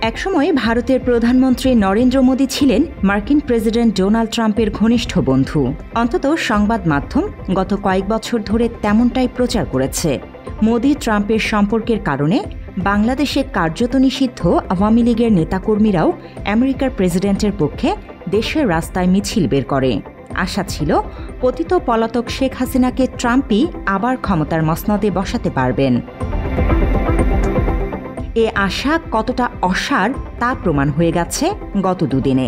একসময় ভারতের প্রধানমন্ত্রী নরেন্দ্র মোদী ছিলেন মার্কিন প্রেসিডেন্ট ডোনাল্ড ট্রাম্পের ঘনিষ্ঠ বন্ধু। অন্তত সংবাদ মাধ্যম গত কয়েক বছর ধরে তেমনটাই প্রচার করেছে। মোদী ট্রাম্পের সম্পর্কের কারণে বাংলাদেশে কার্যত নিষিদ্ধ আওয়ামী লীগের নেতাকর্মীরাও আমেরিকার প্রেসিডেন্টের পক্ষে দেশের রাস্তায় মিছিল বের করে। আশা ছিল পতিত পলাতক শেখ হাসিনাকে ট্রাম্পই আবার ক্ষমতার মসনদে বসাতে পারবেন। এ আশা কতটা অসার তা প্রমাণ হয়ে গেছে গত দুদিনে।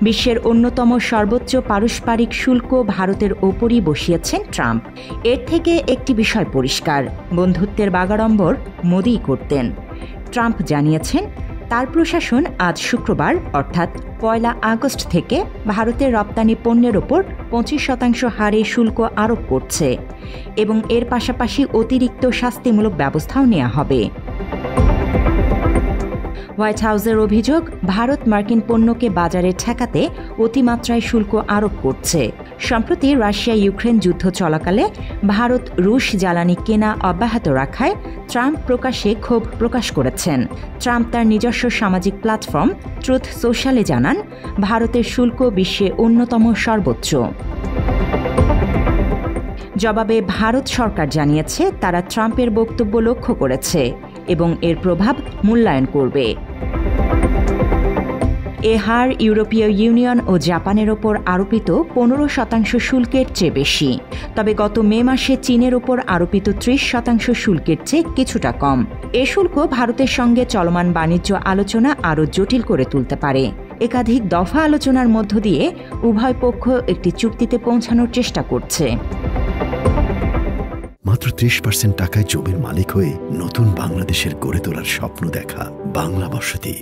বিশ্বের অন্যতম সর্বোচ্চ পারস্পরিক শুল্ক ভারতের ওপরই বসিয়েছেন ট্রাম্প। এর থেকে একটি বিষয় পরিষ্কার, বন্ধুত্বের বাগাড়ম্বর মোদিই করতেন। ট্রাম্প জানিয়েছেন তার প্রশাসন আজ শুক্রবার অর্থাৎ ১ আগস্ট থেকে ভারতের রপ্তানি পণ্যের ওপর ২৫% হারে শুল্ক আরোপ করছে এবং এর পাশাপাশি অতিরিক্ত শাস্তিমূলক ব্যবস্থাও নেওয়া হবে। হোয়াইট হাউসের অভিযোগ, ভারত মার্কিন পণ্যকে বাজারে ঠেকাতে অতিমাত্রায় শুল্ক আরোপ করছে। সম্প্রতি রাশিয়া ইউক্রেন যুদ্ধ চলাকালে ভারত রুশ জ্বালানি কেনা অব্যাহত রাখায় ট্রাম্প প্রকাশ্যে ক্ষোভ প্রকাশ করেছেন। ট্রাম্প তার নিজস্ব সামাজিক প্ল্যাটফর্ম ট্রুথ সোশ্যালে জানান, ভারতের শুল্ক বিশ্বে অন্যতম সর্বোচ্চ। জবাবে ভারত সরকার জানিয়েছে তারা ট্রাম্পের বক্তব্য লক্ষ্য করেছে এবং এর প্রভাব মূল্যায়ন করবে। এ হার ইউরোপীয় ইউনিয়ন ও জাপানের ওপর আরোপিত 15% শুল্কের চেয়ে বেশি। তবে গত মে মাসে চীনের ওপর আরোপিত 30% শুল্কের চেয়ে কিছুটা কম। এ শুল্ক ভারতের সঙ্গে চলমান বাণিজ্য আলোচনা আরও জটিল করে তুলতে পারে। একাধিক দফা আলোচনার মধ্য দিয়ে উভয় পক্ষ একটি চুক্তিতে পৌঁছানোর চেষ্টা করছে। মাত্র 30% টাকায় জমির মালিক হয়ে নতুন বাংলাদেশের গড়ে তোলার স্বপ্ন দেখা বাংলা বসতি।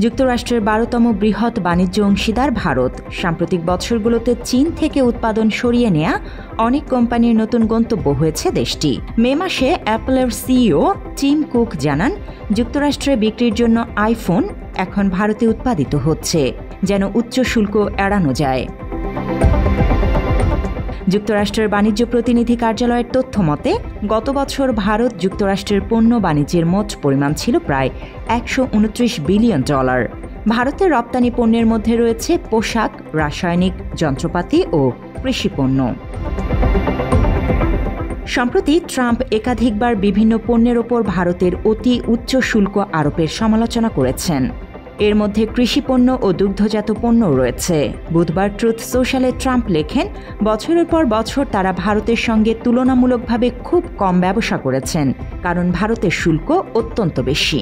যুক্তরাষ্ট্রের 12তম বৃহৎ বাণিজ্য অংশীদার ভারত। সাম্প্রতিক বছরগুলোতে চীন থেকে উৎপাদন সরিয়ে নেয়া অনেক কোম্পানির নতুন গন্তব্য হয়েছে দেশটি। মে মাসে অ্যাপলের সিইও টিম কুক জানান, যুক্তরাষ্ট্রে বিক্রির জন্য আইফোন এখন ভারতে উৎপাদিত হচ্ছে, যেন উচ্চ শুল্ক এড়ানো যায়। যুক্তরাষ্ট্রের বাণিজ্য প্রতিনিধি কার্যালয়ের তথ্য মতে গত বছর ভারত যুক্তরাষ্ট্রের পণ্য বাণিজ্যের মোট পরিমাণ ছিল প্রায় $129 বিলিয়ন। ভারতের রপ্তানি পণ্যের মধ্যে রয়েছে পোশাক, রাসায়নিক, যন্ত্রপাতি ও কৃষিপণ্য। সম্প্রতি ট্রাম্প একাধিকবার বিভিন্ন পণ্যের ওপর ভারতের অতি উচ্চ শুল্ক আরোপের সমালোচনা করেছেন। এর মধ্যে কৃষিপণ্য ও দুগ্ধজাত পণ্যও রয়েছে। বুধবার ট্রুথ সোশ্যালে ট্রাম্প লেখেন, বছরের পর বছর তারা ভারতের সঙ্গে তুলনামূলকভাবে খুব কম ব্যবসা করেছেন, কারণ ভারতের শুল্ক অত্যন্ত বেশি।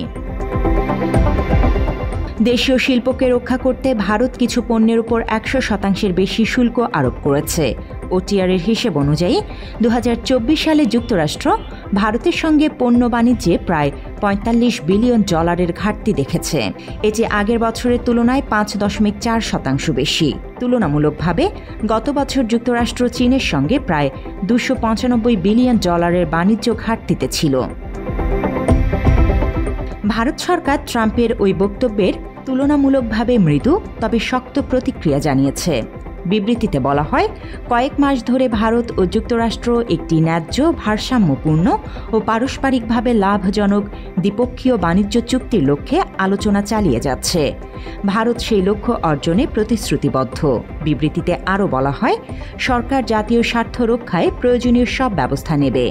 দেশীয় শিল্পকে রক্ষা করতে ভারত কিছু পণ্যের উপর 100% বেশি শুল্ক আরোপ করেছে। ওটিআরের হিসেব অনুযায়ী 2024 সালে যুক্তরাষ্ট্র ভারতের সঙ্গে পণ্য বাণিজ্যে প্রায় $45 বিলিয়ন ঘাটতি দেখেছে। এটি আগের বছরের তুলনায় 5.4% বেশি। তুলনামূলকভাবে গত বছর যুক্তরাষ্ট্র চীনের সঙ্গে প্রায় $295 বিলিয়ন বাণিজ্য ঘাটতিতে ছিল। ভারত সরকার ট্রাম্পের ওই বক্তব্যের তুলনামূলকভাবে মৃদু তবে শক্ত প্রতিক্রিয়া জানিয়েছে। বিবৃতিতে বলা হয়, কয়েক মাস ধরে ভারত ও যুক্তরাষ্ট্র একটি ন্যায্য, ভারসাম্যপূর্ণ ও পারস্পরিকভাবে লাভজনক দ্বিপক্ষীয় বাণিজ্য চুক্তির লক্ষ্যে আলোচনা চালিয়ে যাচ্ছে। ভারত সেই লক্ষ্য অর্জনে প্রতিশ্রুতিবদ্ধ। বিবৃতিতে আরও বলা হয়, সরকার জাতীয় স্বার্থ রক্ষায় প্রয়োজনীয় সব ব্যবস্থা নেবে।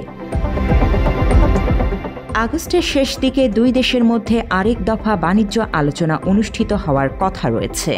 আগস্টের শেষ দিকে দুই দেশের মধ্যে আরেক দফা বাণিজ্য আলোচনা অনুষ্ঠিত হওয়ার কথা রয়েছে।